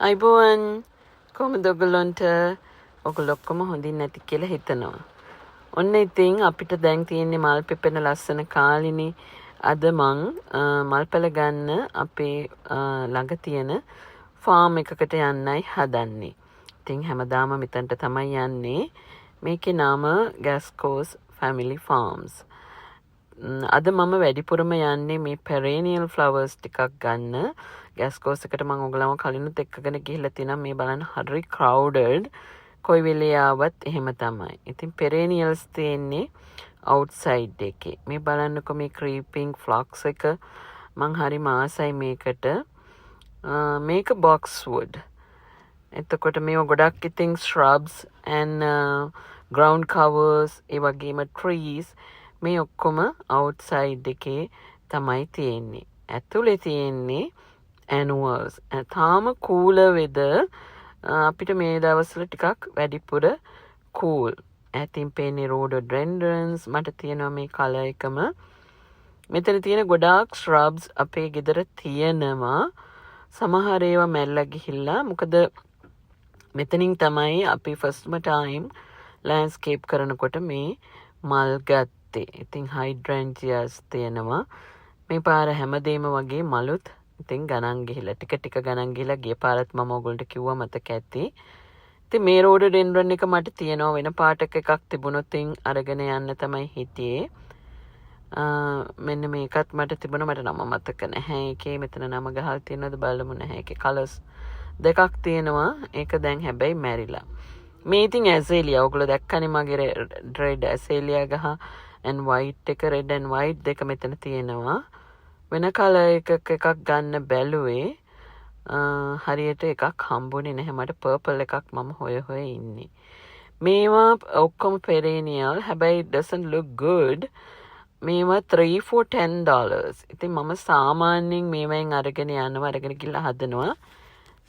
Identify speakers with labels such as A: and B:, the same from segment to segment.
A: අයිබෝවන් කොහොමද ඔයගොල්ලන්ට ඔයගොල්ලෝ ඔක්කොම හොඳින් නැති කියලා හිතනවා. ඔන්න ඉතින් අපිට දැන් තියෙන්නේ මල් පෙපෙන ලස්සන කාලිනේ. අද මං මල්පැල ගන්න අපේ ළඟ තියෙන ෆාම් එකකට යන්නයි හදන්නේ. ඉතින් හැමදාම මෙතනට තමයි යන්නේ. මේකේ නම ගැස්කෝස් ෆැමිලි ෆාම්ස්. අද මම වැඩිපුරම යන්නේ මේ perennial flowers ටිකක් ගන්න. ගැස්කෝස් එකට මම ඔයගලම කලිනුත් එක්කගෙන ගිහිල්ලා තිනා මේ බලන්න හරි crowded. කොයි වෙලේ ආවත් එහෙම තමයි. ඉතින් perennials තියෙන්නේ outside එකේ. මේ බලන්නකො මේ creeping phlox එක මං හරි මාසයි මේකට. මේක boxwood. එතකොට මේව ගොඩක් ඉතින් shrubs and ground covers ඒ වගේම trees මේ ඔක්කොම outside එකේ තමයි තියෙන්නේ. ඇතුලේ තියෙන්නේ annuals. තාම cooler weather. අපිට මේ දවස්වල ටිකක් වැඩිපුර cool. ඇතින් පේන්නේ rhododendrons. මට තියෙනවා මේ colour එකම. මෙතන තියෙන ගොඩාක් shrubs අපේ ගෙදර තියෙනවා. සමහර ඒවා මැරලා ගිහිල්ලා. මොකද මෙතනින් තමයි අපි ෆස්ට්ම ටයිම් ලෑන්ඩ්ස්කේප් කරනකොට මේ මල් ගත්තේ. ඉතින් හයිඩ්‍රැන්ජියාස් තියෙනවා. මේ පාර හැමදේම වගේ මලුත් ඉතින් ගණන් ගිහිල්ලා ටික ගණන් ගිහිල්ලා ගිය පාරත් මම ඔයගොල්ලන්ට කිව්වා මතක ඇති. ඉතින් මේ රෝඩෝඩෙන්ඩ්‍රන් එක මට තියෙනවා වෙන පාටක එකක් තිබුණොත් අරගෙන යන්න තමයි හිතියේ. මෙන්න මේකත් මට තිබුණා මට නම මතක නැහැ. ඒකේ මෙතන නම ගහලා තියෙනවද බලමු නැහැ. ඒකේ කලර්ස් දෙකක් තියෙනවා. ඒක දැන් හැබැයි මැරිලා. මේ ඉතින් ඇසේලියා ඔයගොල්ලෝ දැක්කනේ මගේ රෙඩ් ඇසේලියා ගහ and white එක red and white දෙක මෙතන තියෙනවා. වෙන කලර් එකක් ගන්න බැලුවේ හරියට එකක් හම්බුනේ නැහැ. මට purple එකක් මම හොය ඉන්නේ. මේවා ඔක්කොම perennial. හැබැයි doesn't look good. මේවා $3 for $10. ඉතින් මම සාමාන්‍යයෙන් මේවෙන් අරගෙන යනවා අරගෙන ගිහලා හදනවා.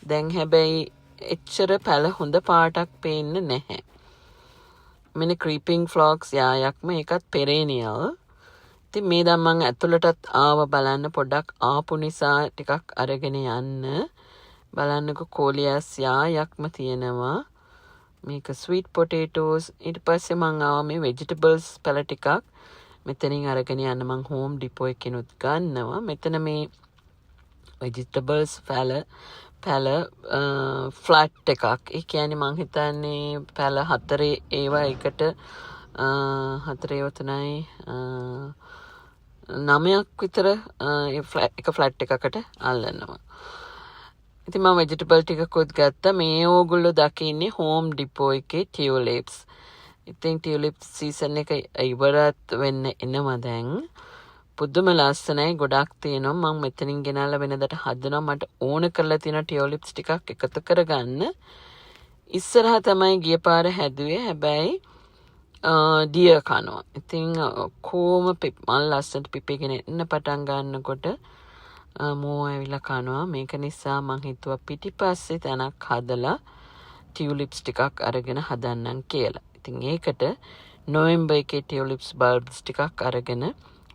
A: දැන් හැබැයි එච්චර පැල හොඳ පාටක් පේන්නේ නැහැ. මෙන්න creeping phlox යායක්ම ඒකත් perennial. ඉතින් මේ දැන් මම ඇතුළටත් ආව බලන්න පොඩ්ඩක් ආපු නිසා ටිකක් අරගෙන යන්න. බලන්නකො කෝලියස් යායක්ම තියෙනවා. මේක sweet potatoes. ඊට පස්සේ මම ආවා මේ vegetables පැල ටිකක් මෙතනින් අරගෙන යන්න මම home depot එකකිනුත් ගන්නවා. මෙතන මේ vegetables පැල ෆ්ලැට් එකක්. ඒ කියන්නේ මං හිතන්නේ පැල 4 ඒවා එකට 4 ඒවා 9ක් විතර එක ෆ්ලැට් එකකට අල්ලනවා. ඉතින් මම vegetable ටිකකුත් ගත්තා. මේ ඕගොල්ලෝ දකින්නේ home depot එකේ tulips. ඉතින් tulips season එක ඉවරත් වෙන්න එනවා දැන්. පුදුම ලස්සනයි ගොඩක් තියෙනවා. මම මෙතනින් ගෙනල්ලා වෙනදට හදනවා. මට ඕන කරලා තියෙන ටියුලිප්ස් ටිකක් එකතු කරගන්න. ඉස්සරහා තමයි ගිය පාර හැදුවේ. හැබැයි දිය කනවා. ඉතින් කොහොම මල් ලස්සනට පිපිගෙන එන්න පටන් ගන්නකොට මෝ ඇවිල්ලා කනවා. මේක නිසා මං හිතුවා පිටිපස්සේ තැනක් හදලා ටියුලිප්ස් ටිකක් අරගෙන හදන්නම් කියලා. ඉතින් ඒකට නොවැම්බර් එකේ ටියුලිප්ස් බල්බ්ස් ටිකක් අරගෙන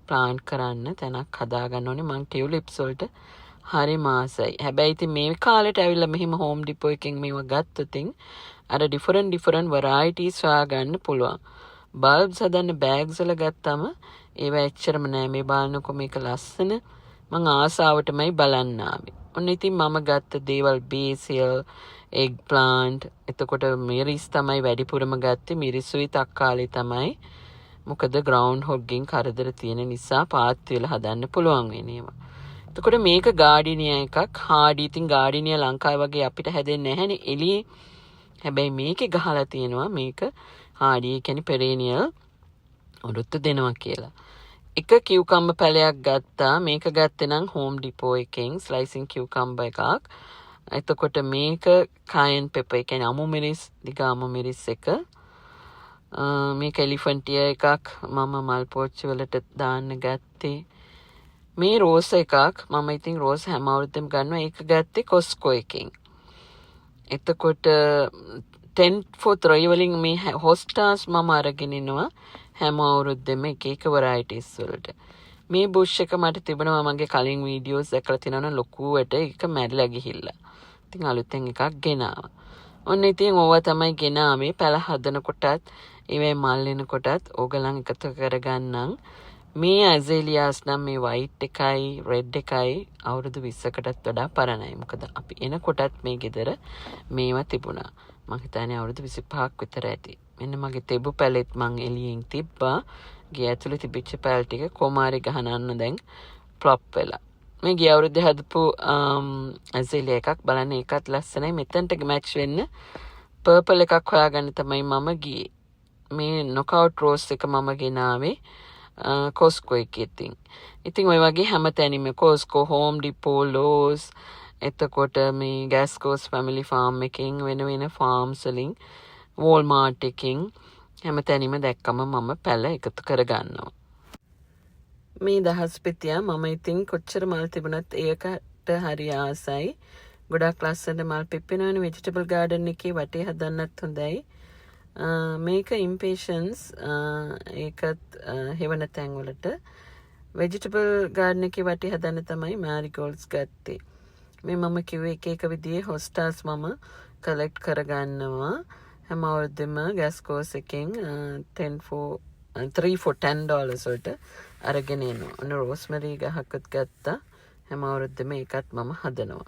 A: ප්ලාන්ට් කරන්න තැනක් හදාගන්න ඕනේ. මං ටියුලිප්ස් වලට හරි මාසයි. හැබැයි ඉතින් මේ කාලේට ඇවිල්ලා මෙහිම හෝම් ඩිපෝ එකෙන් මේව ගත්තොත් අර ඩිෆරන්ට් varieties හොයාගන්න පුළුවන්. බල්බ්ස් හදන්න බෑග්ස් වල ගත්තම ඒවා එච්චරම නෑ. මේ බලන්නකො මේක ලස්සන. මං ආසාවටමයි බලන්න ආවේ. ඔන්න ඉතින් මම ගත්ත දේවල් basil, egg plant, එතකොට මිරිස් තමයි වැඩිපුරම ගත්තේ. මිරිසුයි තක්කාලි තමයි. මොකද ග්‍රවුන්ඩ් හොග්ගෙන් කරදර තියෙන නිසා පාත් වෙලා හදන්න පුළුවන් වෙනවා. එතකොට මේක ගාඩිනියා එකක්. හාඩි ඉතින් ගාඩිනියා ලංකාවේ වගේ අපිට හැදෙන්නේ නැහැනේ එළියේ. හැබැයි මේකේ ගහලා තියෙනවා මේක හාඩි කියන්නේ perennial උරුත්තු දෙනවා කියලා. එක කියුකම්බර් පැලයක් ගත්තා. මේක ගත්තේ නම් home depot එකෙන් slicing cucumber එකක්. එතකොට මේක cayenne pepper කියන්නේ අමු මිරිස්, දිග අමු මිරිස් එක. මේක එලිෆන්ටියා එකක් මම මල් පෝච්චි වලට දාන්න ගත්තේ. මේ රෝස් එකක් මම ඉතින් රෝස් හැම අවුරුද්දෙම ගන්නවා. ඒක ගත්තේ කොස්කෝ එකෙන්. එතකොට 10 for 3 වලින් මේ හොස්ටාස් මම අරගෙන ඉනවා හැම අවුරුද්දෙම එක varieties වලට. මේ බුෂ් එක මට තිබුණා මගේ කලින් වීඩියෝස් දැකලා තියෙනවා ලොකුවට ඒක මැරිලා ගිහිල්ලා. ඉතින් අලුතෙන් එකක් ගෙනාවා. ඔන්න ඉතින් ඕවා තමයි ගෙනාවේ. පැල හදනකොටත් ඒවයි මල් වෙනකොටත් ඕගලන් එකතු කරගන්නම්. මේ ඇසේලියාස් නම් මේ වයිට් එකයි රෙඩ් එකයි අවුරුදු 20කටත් වඩා පරණයි. මොකද අපි එනකොටත් මේ ගෙදර මේවා තිබුණා. මං හිතන්නේ අවුරුදු 25ක් විතර ඇති. මෙන්න මගේ තෙබු පැලෙත් මං එළියෙන් තිබ්බා. ගේ ඇතුලේ තිබිච්ච පැල් ටික කොමාරි ගහනන්න දැන් ෆ්ලොප් වෙලා. මේ ගිය අවුරුද්දේ හදපු ඇසේලියා එකක් බලන්න ඒකත් ලස්සනයි. මෙතනට මැච් වෙන්න පර්පල් එකක් හොයාගන්න තමයි මම ගියේ. මේ නොකවුට් රෝස් එක මම ගෙනාවේ කොස්කෝ එකකින්. ඉතින් ඔය වගේ හැමතැනින්ම කොස්කෝ, හෝම් ඩිපෝ, ලෝස්, එතකොට මේ ගැස්කෝස් ෆැමිලි ෆාම් එකකින් වෙන ෆාම්ස් වලින් වෝල්මාර්ට් එකකින් හැමතැනින්ම දැක්කම මම පැල එකතු කරගන්නවා. මේ දහස් පෙතියා මම ඉතින් කොච්චර මල් තිබුණත් ඒකට හරි ආසයි. ගොඩක් ලස්සන මල් පිපෙනවනේ වෙජිටබල් ගාඩන් එකේ වටේ හදන්නත් හොඳයි. මේක ඉම්පේෂන්ස් ඒකත් හෙවන තැන්වලට වෙජිටබල් ගාඩන් එකේ වටේ හදන්න තමයි මෑරිගෝල්ඩ්ස් ගත්තේ. මේ මම කිව්වේ එක විදිහේ හොස්ටාස් මම කලෙක්ට් කරගන්නවා. හැම අවුරුද්දෙම ගැස්කෝස් එකෙන් $3 for $10 වලට අරගෙන එනවා. ඔන්න රෝස්මරි ගහකුත් ගත්තා. හැම අවුරුද්දෙම ඒකත් මම හදනවා.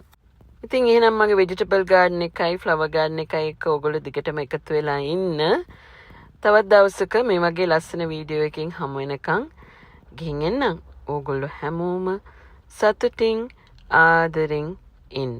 A: ඉතින් එහෙනම් මගේ වෙජිටබල් ගාඩන් එකයි ෆ්ලවර් ගාඩන් එකයි එක්ක ඔයගොල්ලෝ දිගටම එකතු වෙලා ඉන්න. තවත් දවසක මේ වගේ ලස්සන වීඩියෝ එකකින් හමු වෙනකන් ගිහින් එන්නම්. ඕගොල්ලෝ හැමෝම සතුටින් ආදරෙන් ඉන්න.